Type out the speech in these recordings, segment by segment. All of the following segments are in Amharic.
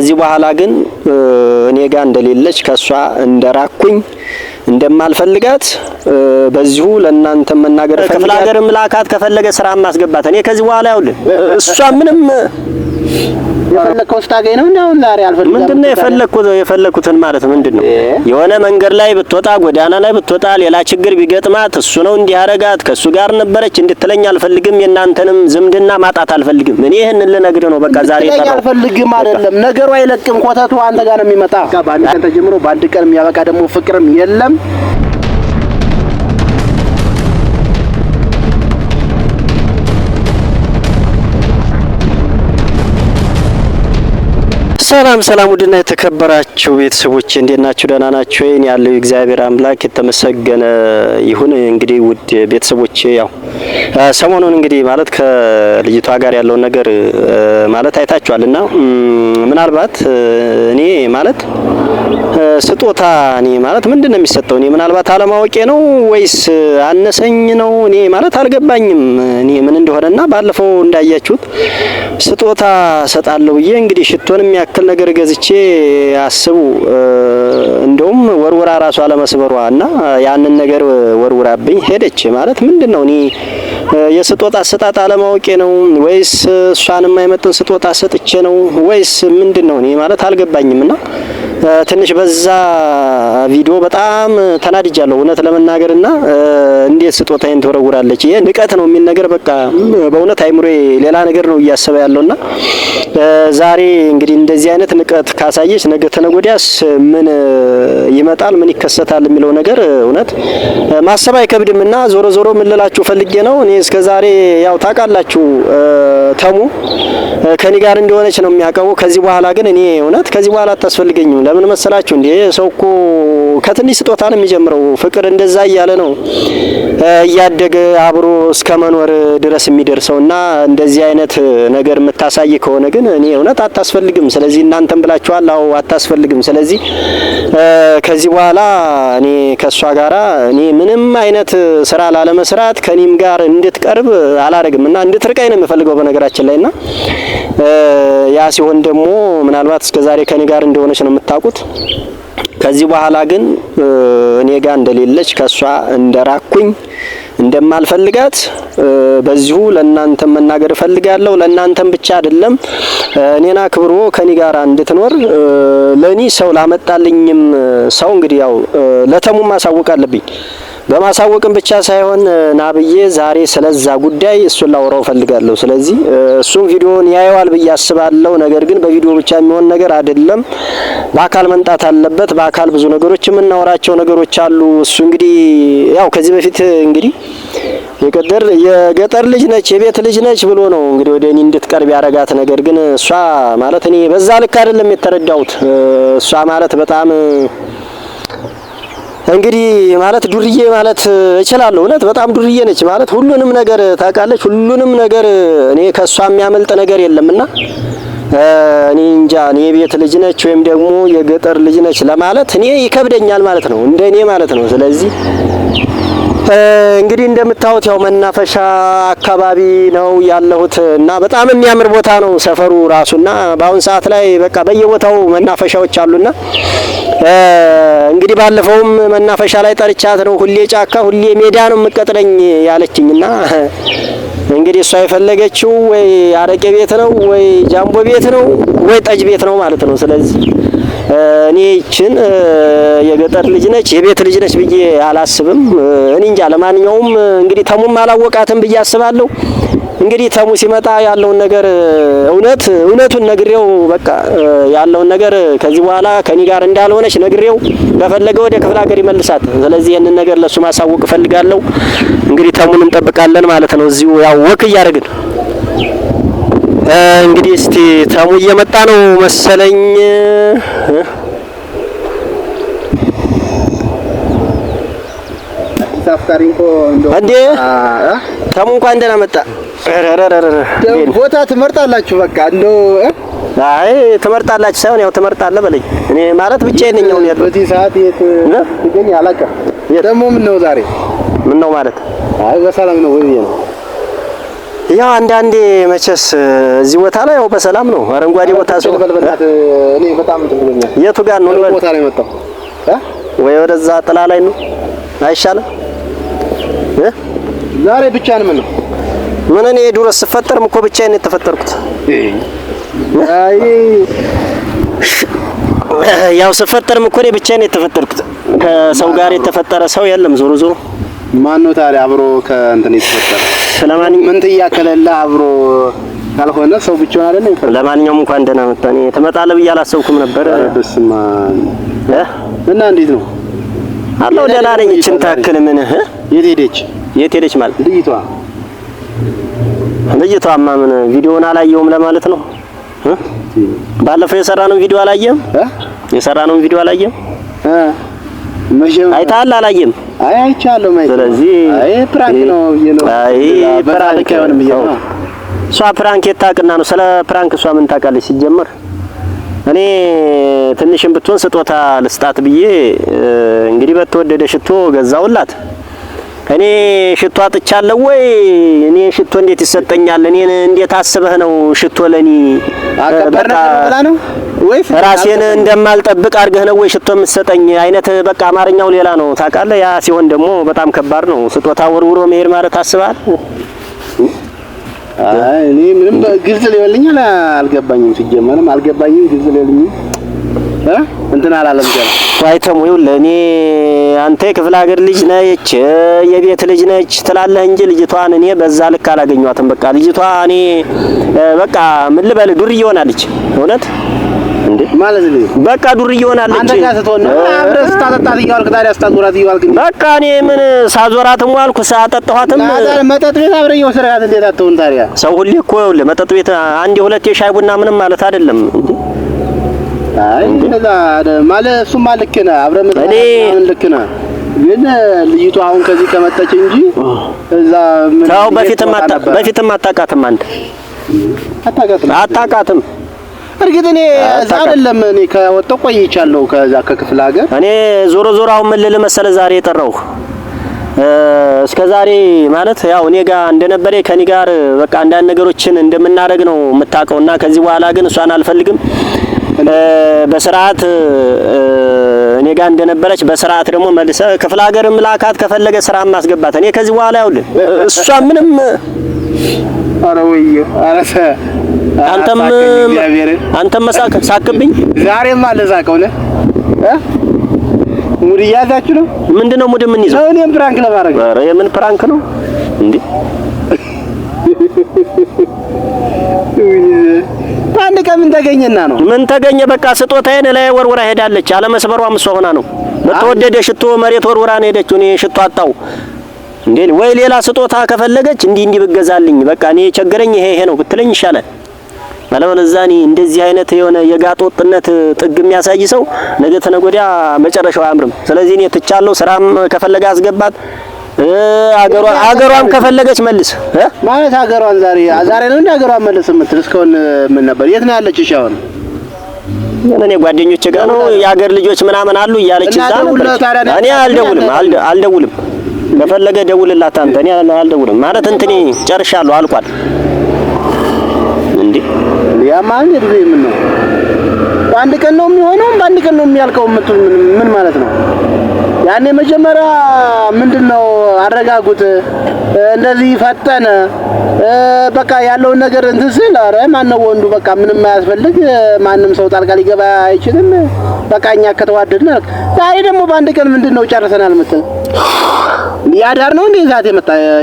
ከዚህ በኋላ ግን እኔ ጋር እንደሌለች ከሷ እንደራኩኝ እንደማልፈልጋት በዚሁ ለእናንተ መናገር ፈልጋለሁ። ክፍለ ሀገር ምላካት ከፈለገ ስራ ማስገባት እኔ ከዚህ በኋላ ያውልህ እሷ ምንም የፈለከው ስታገኝ ነው እንዴ? አሁን ዛሬ አልፈልግም። ምንድነው የፈለኩትን ማለት ምንድነው? የሆነ መንገድ ላይ ብትወጣ ጎዳና ላይ ብትወጣ ሌላ ችግር ቢገጥማት እሱ ነው እንዲህ ያረጋት ከሱ ጋር ነበረች እንድትለኝ አልፈልግም። የናንተንም ዝምድና ማጣት አልፈልግም። እኔ ይሄንን ልነግርህ ነው። በቃ ዛሬ ተራው አልፈልግም አይደለም ነገሩ አይለቅም። ኮተቱ አንተ ጋር ነው የሚመጣ። በአንድ ቀን ተጀምሮ በአንድ ቀን የሚያበቃ ደግሞ ፍቅርም የለም። ሰላም ውድና የተከበራችሁ ቤተሰቦች እንዴት ናችሁ? ደህና ናችሁ? እኔ ያለው እግዚአብሔር አምላክ የተመሰገነ ይሁን። እንግዲህ ውድ ቤተሰቦች ያው ሰሞኑን እንግዲህ ማለት ከልጅቷ ጋር ያለውን ነገር ማለት አይታችኋልና ምናልባት እኔ ማለት ስጦታ እኔ ማለት ምንድነው የሚሰጠው? እኔ ምናልባት አለማወቄ ነው ወይስ አነሰኝ ነው? እኔ ማለት አልገባኝም እኔ ምን እንደሆነና ባለፈው እንዳያችሁት ስጦታ ሰጣለሁ ብዬ እንግዲህ ሽቶንም ያክል ነገር ገዝቼ አስቡ እንደውም ወርወራ ራሱ አለመስበሯና ያንን ነገር ወርወራብኝ ሄደች። ማለት ምንድነው እኔ የስጦታ አሰጣጥ አለማወቄ ነው ወይስ እሷንም አይመጥን ስጦታ ሰጥቼ ነው ወይስ ምንድነው? እኔ ማለት አልገባኝምና ትንሽ በዛ ቪዲዮ በጣም ተናድጃለሁ እውነት ለመናገርና እንዴት ስጦታዬን ትወረውራለች? ይሄ ንቀት ነው የሚል ነገር በቃ በእውነት አይምሮዬ ሌላ ነገር ነው እያሰበ ያለውና ዛሬ እንግዲህ እንደዚህ አይነት ንቀት ካሳየች ነገ ተነጎዳስ ምን ይመጣል ምን ይከሰታል የሚለው ነገር እውነት ማሰብ አይከብድምና ዞሮ ምን ልላችሁ ፈልጌ ነው። እኔ እስከዛሬ ያው ታውቃላችሁ ተሙ ከኔ ጋር እንደሆነች ነው የሚያቀው። ከዚህ በኋላ ግን እኔ እውነት ከዚህ በኋላ አታስፈልገኝም። ለምን መሰላችሁ እንዴ ሰው እኮ ከትንሽ ስጦታ ነው የሚጀምረው። ፍቅር እንደዛ እያለ ነው እያደገ አብሮ እስከ መኖር ድረስ የሚደርሰውና እንደዚህ አይነት ነገር የምታሳይ ከሆነ ግን እኔ እውነት አታስፈልግም። ስለዚህ እናንተም ብላችኋል። አዎ አታስፈልግም። ስለዚህ ከዚህ በኋላ እኔ ከሷ ጋራ እኔ ምንም አይነት ስራ ላለመስራት ከኔም ጋር እንድትቀርብ አላረግምና እንድትርቀኝ ነው የምፈልገው በነገራችን ላይና ያ ሲሆን ደግሞ ምናልባት እስከዛሬ ከኔ ጋር እንደሆነች ነው የምታውቁት። ከዚህ በኋላ ግን እኔ ጋር እንደሌለች ከሷ እንደራኩኝ እንደማልፈልጋት በዚሁ ለእናንተ መናገር ፈልጋለሁ። ለእናንተም ብቻ አይደለም እኔና ክብሮ ከኔ ጋር እንድትኖር ለኔ ሰው ላመጣልኝም ሰው እንግዲህ ያው ለተሙ ማሳወቅ አለብኝ። በማሳወቅም ብቻ ሳይሆን ናብዬ ዛሬ ስለዛ ጉዳይ እሱን ላወራው ፈልጋለሁ። ስለዚህ እሱም ቪዲዮውን ያየዋል ብዬ አስባለሁ። ነገር ግን በቪዲዮ ብቻ የሚሆን ነገር አይደለም፣ በአካል መምጣት አለበት። በአካል ብዙ ነገሮች የምናወራቸው ነገሮች አሉ። እሱ እንግዲህ ያው ከዚህ በፊት እንግዲህ የገጠር ልጅ ነች የቤት ልጅ ነች ብሎ ነው እንግዲህ ወደ እኔ እንድትቀርብ ያረጋት። ነገር ግን እሷ ማለት እኔ በዛ ልክ አይደለም የተረዳሁት። እሷ ማለት በጣም እንግዲህ ማለት ዱርዬ ማለት እችላለሁ። እውነት በጣም ዱርዬ ነች ማለት ሁሉንም ነገር ታውቃለች። ሁሉንም ነገር እኔ ከሷ የሚያመልጥ ነገር የለምና እኔ እንጃ እኔ የቤት ልጅ ነች ወይም ደግሞ የገጠር ልጅ ነች ለማለት እኔ ይከብደኛል ማለት ነው እንደኔ ማለት ነው። ስለዚህ እንግዲህ እንደምታዩት ያው መናፈሻ አካባቢ ነው ያለሁት እና በጣም የሚያምር ቦታ ነው ሰፈሩ ራሱና በአሁን ሰዓት ላይ በቃ በየቦታው መናፈሻዎች አሉና እንግዲህ ባለፈውም መናፈሻ ላይ ጠርቻት ነው ሁሌ ጫካ ሁሌ ሜዳ ነው የምትቀጥለኝ ያለችኝና እንግዲህ እሷ የፈለገችው ወይ አረቄ ቤት ነው ወይ ጃምቦ ቤት ነው ወይ ጠጅ ቤት ነው ማለት ነው። ስለዚህ እኔ እቺን የገጠር ልጅ ነች የቤት ልጅ ነች ብዬ አላስብም። እኔ እንጃ ለማንኛውም እንግዲህ ተሙም አላወቃትም ብዬ አስባለሁ። እንግዲህ ተሙ ሲመጣ ያለውን ነገር እውነቱን ነግሬው በቃ ያለውን ነገር ከዚህ በኋላ ከኔ ጋር እንዳልሆነች ነግሬው በፈለገ ወደ ክፍለ ሀገር ይመልሳት። ስለዚህ ያንን ነገር ለሱ ማሳወቅ ፈልጋለሁ። እንግዲህ ተሙን እንጠብቃለን ማለት ነው። እዚሁ ያው ወክ እያደረግን እንግዲህ እስቲ ተሙ እየመጣ ነው መሰለኝ። ታፍታሪንኮ እንደው እንዴ ተሙ እንኳን ደህና መጣ። ቦታ ትመርጣላችሁ በቃ እንደው አይ ትመርጣላችሁ ሳይሆን ያው ትመርጣለህ በለኝ። እኔ ማለት ብቻዬን ነኝ ነው ያለው። በዚህ ሰዓት የት ትገኝ አላውቅም። ደግሞ ምን ነው ዛሬ ምን ነው ማለት አይ በሰላም ነው ወይ ነው ያው አንዳንዴ መቼስ እዚህ ቦታ ላይ ያው በሰላም ነው አረንጓዴ ቦታ ሰው እኔ በጣም ትብሎኛል። የቱ ጋር ነው ቦታ ላይ መጣው ወይ ወደዛ ጥላ ላይ ነው አይሻልም? ዛሬ ብቻህን ምን ነው? ምን እኔ ድሮስ ስፈጠርም እኮ ብቻዬን የተፈጠርኩት። አይ ያው ስፈጠርም እኮ እኔ ብቻዬን የተፈጠርኩት። ከሰው ጋር የተፈጠረ ሰው የለም። ዞሮ ዞሮ ማን ነው ታዲያ አብሮ ከእንትን የተፈጠረ? ስለማንኛውም ምን ትያከለላ አብሮ ካልሆነ ሰው ብቻውን አይደለም ይፈጠራል። ለማንኛውም እንኳን ደህና መጣ። እኔ ትመጣለህ ብዬ አላሰብኩም ነበር። በስመ እና እንዴት ነው? አለው ደህና ነኝ። እቺን ታክል ምን የት ሄደች ማለት ልጅቷማ ምን ቪዲዮውን አላየውም ለማለት ነው። ባለፈው የሰራነው ቪዲዮ አላየም? የሰራነውን ቪዲዮ አላየም? አይተሃል? አላየም? አይ አይቻለሁ ማለት። ስለዚህ አይ ፕራንክ ነው ነው። አይ ፕራንክ አይሆንም ይሄ ነው። እሷ ፕራንክ የታውቅና ነው። ስለ ፕራንክ እሷ ምን ታውቃለች ሲጀመር? እኔ ትንሽም ብትሆን ስጦታ ልስጣት ብዬ እንግዲህ በተወደደ ሽቶ ገዛውላት። እኔ ሽቶ አጥቻለሁ ወይ? እኔ ሽቶ እንዴት ይሰጠኛል? እኔ እንዴት አስበህ ነው ሽቶ ለኔ በቃ ነው ወይስ ራሴን እንደማልጠብቅ አድርገህ ነው ወይ ሽቶ የምትሰጠኝ? አይነት በቃ አማርኛው ሌላ ነው ታውቃለህ። ያ ሲሆን ደግሞ በጣም ከባድ ነው። ስጦታ ወርውሮ መሄድ ማለት አስበሃል? አይ እኔ ምንም ግልጽ ሊሆንልኝ አልገባኝም። ሲጀመርም አልገባኝም። ግልጽ ሊሆንልኝ እንትን አላለም ገና ዋይተሙ ይኸውልህ፣ እኔ አንተ የክፍለ ሀገር ልጅ ነች የቤት ልጅ ነች ትላለህ እንጂ ልጅቷን እኔ በዛ ልክ አላገኘኋትም። በቃ ልጅቷ እኔ በቃ ምን ልበል ዱርዬ ሆናለች። እውነት እንዴ ማለት ነው። በቃ ዱርዬ ሆናለች። አንተ ጋር ስትሆን ነው አብረህ ስታጠጣት እያልክ ታዲያ ስታዞራት እያልክ በቃ እኔ ምን ሳዞራትም ዋልኩ ሳጠጣኋትም መጠጥ ቤት አብረህ እየወሰድካት እንዴት አትሆን ታዲያ? ሰው ሁሌ እኮ ይኸውልህ መጠጥ ቤት አንዴ ሁለቴ ሻይ ቡና ምንም ማለት አይደለም እንዴ። አይ እንደዛ ማለት እሱማ ልክ ነህ። አብረን ምን ልክ ነህ። ግን ልጅቷ አሁን ከዚህ ከመጣች እንጂ እዛ ምን ታው በፊትም አታውቃትም። አንተ አታውቃትም። እርግጥ እኔ እዛ አይደለም እኔ ከወጣሁ ቆይቻለሁ ከዛ ከክፍለ ሀገር። እኔ ዞሮ አሁን ምን ልልህ መሰለህ ዛሬ የጠራሁህ እስከ ዛሬ ማለት ያው እኔ ጋር እንደነበረ ከኔ ጋር በቃ አንዳንድ ነገሮችን እንደምናደርግ ነው የምታውቀውና ከዚህ በኋላ ግን እሷን አልፈልግም። በስርዓት እኔ ጋር እንደነበረች በስርዓት ደግሞ መልሰ ክፍለ ሀገርም ላካት ከፈለገ ስራ ማስገባት። እኔ ከዚህ በኋላ ያውልህ እሷ ምንም አረውዬ አረሰ አንተም ሳቅብኝ። ዛሬማ ለዛቀው ነው ሙድ ያዛችሁ ነው። ምንድነው ሙድ ምን ይዘው? እኔም ፕራንክ ለማድረግ። ኧረ የምን ፕራንክ ነው እንዴ? አንድ ቀን ምን ተገኘና ነው? ምን ተገኘ? በቃ ስጦታዬን ላይ ወርውራ ሄዳለች። አለመስበሯም እሷ ሆና ነው። በተወደደ ሽቶ መሬት ወርውራ ነው ሄደችው። እኔ ሽቶ አጣው እንዴ? ወይ ሌላ ስጦታ ከፈለገች እንዲህ ብገዛልኝ በቃ እኔ ቸገረኝ ይሄ ነው ብትለኝ ይሻላል። አለበለዚያ እኔ እንደዚህ አይነት የሆነ የጋጥ ወጥነት ጥግ የሚያሳይ ሰው ነገ ተነገ ወዲያ መጨረሻው አያምርም። ስለዚህ እኔ ትቻለሁ። ስራም ከፈለገ አስገባት፣ አገሯም ከፈለገች መልስ ማለት አገሯን ዛሬ ነው እንደ አገሯን መልስ የምትል እስካሁን ምን ነበር? የት ነው ያለችሽ አሁን? እኔ ጓደኞቼ ጋር ነው የአገር ልጆች ምናምን አሉ እያለች እዛ ነበር። እኔ አልደውልም። ከፈለገ ደውልላት አንተ። እኔ አልደውልም ማለት እንትኔ ጨርሻለሁ፣ አልቋል። እንዴ ያማን ይብይ ምን ነው? በአንድ ቀን ነው የሚሆነው፣ በአንድ ቀን ነው የሚያልቀው። ምን ማለት ነው? ያኔ መጀመሪያ ምንድነው አረጋጉት፣ እንደዚህ ፈጠነ በቃ ያለውን ነገር እንትን ሲል አረ ማነው ወንዱ በቃ ምንም አያስፈልግ፣ ማንም ሰው ጣልቃ ሊገባ አይችልም። በቃ እኛ ከተዋደድን ዛሬ ደግሞ በአንድ ቀን ምንድነው ጨርሰናል የምትል ያዳር ነው እንዴ ዛት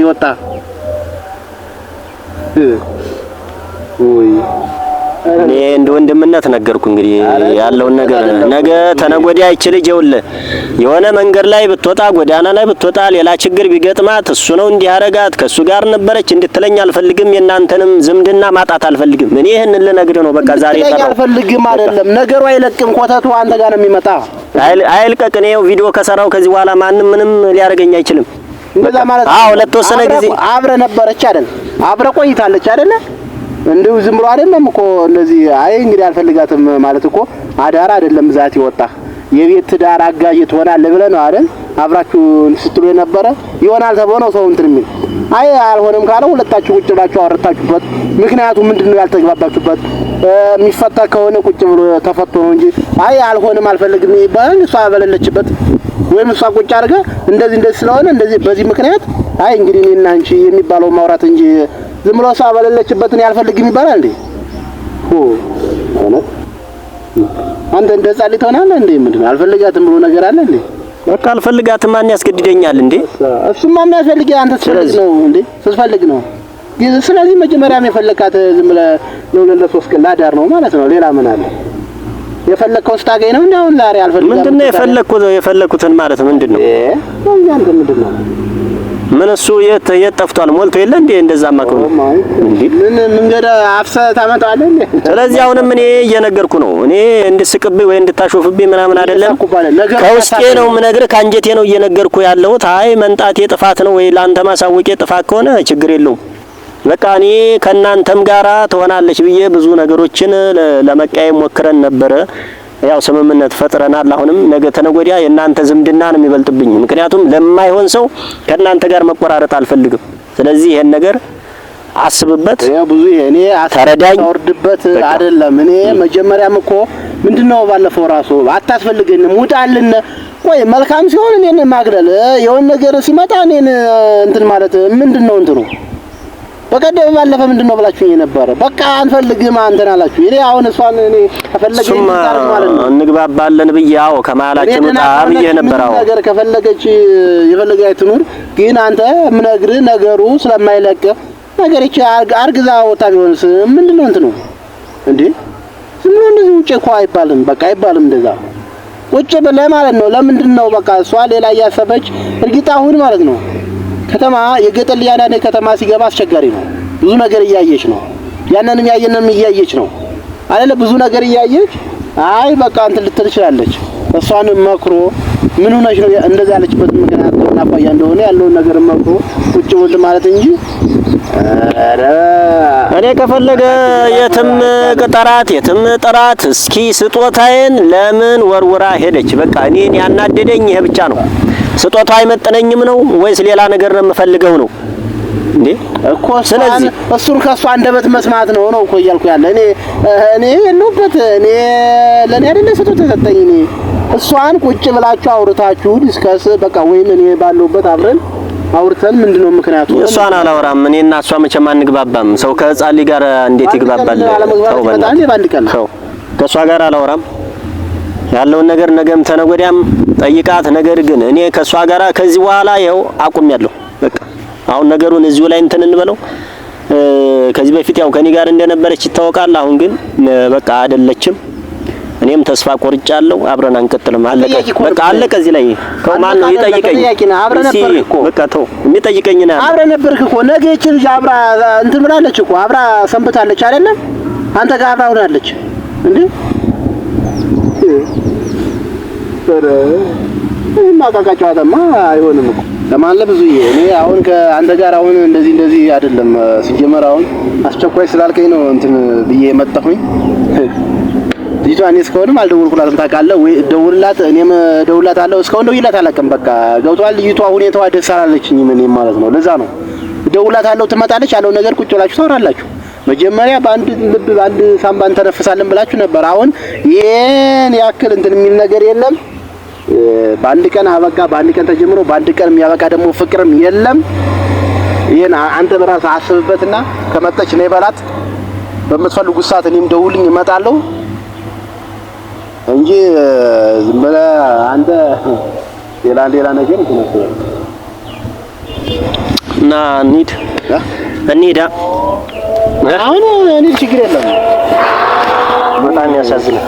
ይወጣ እኔ እንደ ወንድምነት ነገርኩ። እንግዲህ ያለውን ነገር ነገ ተነጎዲያ ይችላል ይውል የሆነ መንገድ ላይ ብትወጣ ጎዳና ላይ ብትወጣ ሌላ ችግር ቢገጥማት እሱ ነው እንዲህ ያረጋት ከሱ ጋር ነበረች እንድትለኝ አልፈልግም። የናንተንም ዝምድና ማጣት አልፈልግም። እኔ ይሄን ልነግርህ ነው። በቃ ዛሬ ተራው አልፈልግም አይደለም ነገሩ አይለቅም። ኮተቱ አንተ ጋር ነው የሚመጣ። አይልቀቅ። እኔ ቪዲዮ ከሰራው ከዚህ በኋላ ማንም ምንም ሊያረጋኝ አይችልም። እንደዛ ማለት አዎ ለተወሰነ ጊዜ አብረ ነበረች አይደል? አብረ ቆይታለች አይደል? እንደው ዝም ብሎ አይደለም እኮ እንደዚህ አይ እንግዲህ አልፈልጋትም ማለት እኮ አዳር አይደለም ዛት ይወጣ የቤት ዳር አጋዥ ትሆናለህ ብለህ ነው አይደል? አብራችሁ ስትሉ የነበረ ይሆናል ተብሎ ነው ሰው እንትን የሚል። አይ አልሆነም ካለው ሁለታችሁ ቁጭ ብላችሁ አወራታችሁበት። ምክንያቱ ምንድነው ያልተግባባችሁበት? የሚፈታ ከሆነ ቁጭ ብሎ ተፈቶ ነው እንጂ አይ አልሆነም አልፈልግም ይባላል። እሷ በሌለችበት ወይም እሷ ቁጭ አድርጋ እንደዚህ ስለሆነ እንደዚህ በዚህ ምክንያት አይ እንግዲህ እኔና አንቺ የሚባለው ማውራት እንጂ ዝም ብሎ እሷ በሌለችበት እኔ አልፈልግም ይባላል እንዴ? አንተ እንደ ሕፃን ልጅ ትሆናለህ እንዴ? ምንድነው አልፈልጋትም ብሎ ነገር አለ እንዴ? በቃ አልፈልጋትም ማን ያስገድደኛል እንዴ? እሱማ የሚያስፈልግ አንተ ስትፈልግ ነው እንዴ? ስትፈልግ ነው። ስለዚህ መጀመሪያም የፈለካት ዝም ብለህ ለሶስት ቀን ላዳር ነው ማለት ነው። ሌላ ምን አለ? የፈለከው ስታገኝ ነው እንዴ? አሁን ዛሬ አልፈልግም ምንድነው የፈለኩትን ማለት ምንድነው? አንተ ምንድነው? ምን እሱ የት ጠፍቷል? ሞልቶ የለ እንዴ? እንደዛማ ከሆነ ምን መንገድ አፍሰህ ታመጣለህ እንዴ? ስለዚህ አሁንም እኔ እየነገርኩ ነው። እኔ እንድስቅብኝ ወይ እንድታሾፍብኝ ምናምን አይደለም። ከውስጤ ነው የምነግርህ፣ ከአንጀቴ ነው እየነገርኩ ያለሁት። አይ መንጣቴ ጥፋት ነው ወይ ላንተ ማሳወቄ ጥፋት ከሆነ ችግር የለውም። በቃ እኔ ከናንተም ጋራ ትሆናለች ብዬ ብዙ ነገሮችን ለመቃየም ሞክረን ነበረ። ያው ስምምነት ፈጥረናል። አሁንም ነገ ተነጎዲያ የናንተ ዝምድና ነው የሚበልጥብኝ። ምክንያቱም ለማይሆን ሰው ከናንተ ጋር መቆራረጥ አልፈልግም። ስለዚህ ይሄን ነገር አስብበት። ብዙ እኔ ተረዳኝ። አወርድበት አይደለም እኔ መጀመሪያም እኮ ምንድነው ባለፈው ራሱ አታስፈልገንም ውጣልን። ቆይ መልካም ሲሆን እኔን ማግለል የሆነ ነገር ሲመጣ እኔን እንትን ማለት ምንድነው እንትኑ? በቀደም ባለፈ ምንድነው ብላችሁኝ ነበር። በቃ አንፈልግም አንተን አላችሁ። እኔ አሁን እሷን እኔ ተፈለገኝ ታርግ ማለት ነው እንግባባለን ብዬው ከመሃላችን ወጣ ብዬ ነበርው ነገር ከፈለገች የፈለገች ትኑር። ግን አንተ ምነግርህ ነገሩ ስለማይለቅ ነገር እቺ አርግዛ ወጣ ቢሆንስ ምንድነው እንትኑ እንዴ? ዝም ብሎ እንደዚህ ውጪ እኮ አይባልም። በቃ አይባልም እንደዛ ቁጭ ብለህ ማለት ነው። ለምንድነው በቃ እሷ ሌላ እያሰበች እርግጥ አሁን ማለት ነው ከተማ የገጠር ያዳነ ከተማ ሲገባ አስቸጋሪ ነው። ብዙ ነገር እያየች ነው። ያንንም ያየንም እያየች ነው አይደለ? ብዙ ነገር እያየች አይ በቃ እንትን ልትል ትችላለች። እሷን መክሮ ምን ሆነሽ ነው እንደዛ ያለችበት ምክንያት አቋያ እንደሆነ ያለውን ነገር መክሮ ቁጭ ብሎ ማለት እንጂ እኔ ከፈለገ የትም ቅጠራት የትም ጥራት እስኪ ስጦታዬን ለምን ወርውራ ሄደች? በቃ እኔን ያናደደኝ ይሄ ብቻ ነው። ስጦታ አይመጥነኝም ነው ወይስ ሌላ ነገር ነው የምፈልገው ነው እንዴ? እኮ ስለዚህ እሱን ከሷ አንደበት መስማት ነው እኮ እያልኩ ያለ እኔ የለሁበት እኔ ለኔ አይደለ ስጦታ ተሰጠኝ። እኔ እሷን ቁጭ ብላችሁ አውርታችሁ ዲስከስ በቃ ወይም እኔ ባለሁበት አብረን አውርተን ምንድነው ምክንያቱ? እሷን አላወራም። እኔና እሷ መቼም አንግባባም። ሰው ከህፃን ልጅ ጋር እንዴት ይግባባል? ሰው ከእሷ ጋር አላወራም። ያለውን ነገር ነገም ተነጎዳም ጠይቃት። ነገር ግን እኔ ከሷ ጋራ ከዚህ በኋላ ያው አቁሜያለሁ። በቃ አሁን ነገሩን እዚሁ ላይ እንትን እንበለው። ከዚህ በፊት ያው ከኔ ጋር እንደነበረች ይታወቃል። አሁን ግን በቃ አይደለችም። እኔም ተስፋ ቆርጫለሁ። አብረን አንቀጥልም። አለቀ በቃ አለቀ። እዚህ ላይ ከማን ነው ይጠይቀኝ? አብረን ነበርክ እኮ በቃ ተው የሚጠይቀኝ ነው። አብረን ነበርክ እኮ ነገ እቺ ልጅ አብራ እንትን ብላለች እኮ አብራ ሰንብታለች አይደለም? አንተ ጋር አብራ ሆናለች እንዴ? ማቃቃጫዋማ አይሆንም እኮ ለማለ ብዙዬ እኔ አሁን ከአንተ ጋር አሁን እንደዚህ አይደለም። ሲጀመር አሁን አስቸኳይ ስላልከኝ ነው እንትን ብዬ መጣሁኝ። ልጅቷ እኔ እስካሁንም አልደወልኩላትም ታውቃለህ ወይ? ደውልላት እኔም ደውልላታለሁ። እስካሁን ደውልላት አላውቅም። በቃ ገብቶሃል። ልጅቷ ሁኔታዋ ደስ አላለችኝም እኔም ማለት ነው። ለዛ ነው ደውልላታለሁ። ትመጣለች ያለው ነገር ቁጭ ብላችሁ ታወራላችሁ። መጀመሪያ በአንድ ልብ በአንድ ሳምባን ተነፍሳለን ብላችሁ ነበር። አሁን ይሄን ያክል እንትን የሚል ነገር የለም። በአንድ ቀን አበቃ። በአንድ ቀን ተጀምሮ በአንድ ቀን የሚያበቃ ደግሞ ፍቅርም የለም። ይሄን አንተ በራስህ አስብበትና ከመጣች ነው ይበላት። በምትፈልጉት ሰዓት እኔም ደውልኝ እመጣለሁ እንጂ ዝም ብለህ አንተ ሌላ ነገር ትነሳለህ እና እንሂድ። አሁን እኔ ችግር የለም። በጣም ያሳዝናል።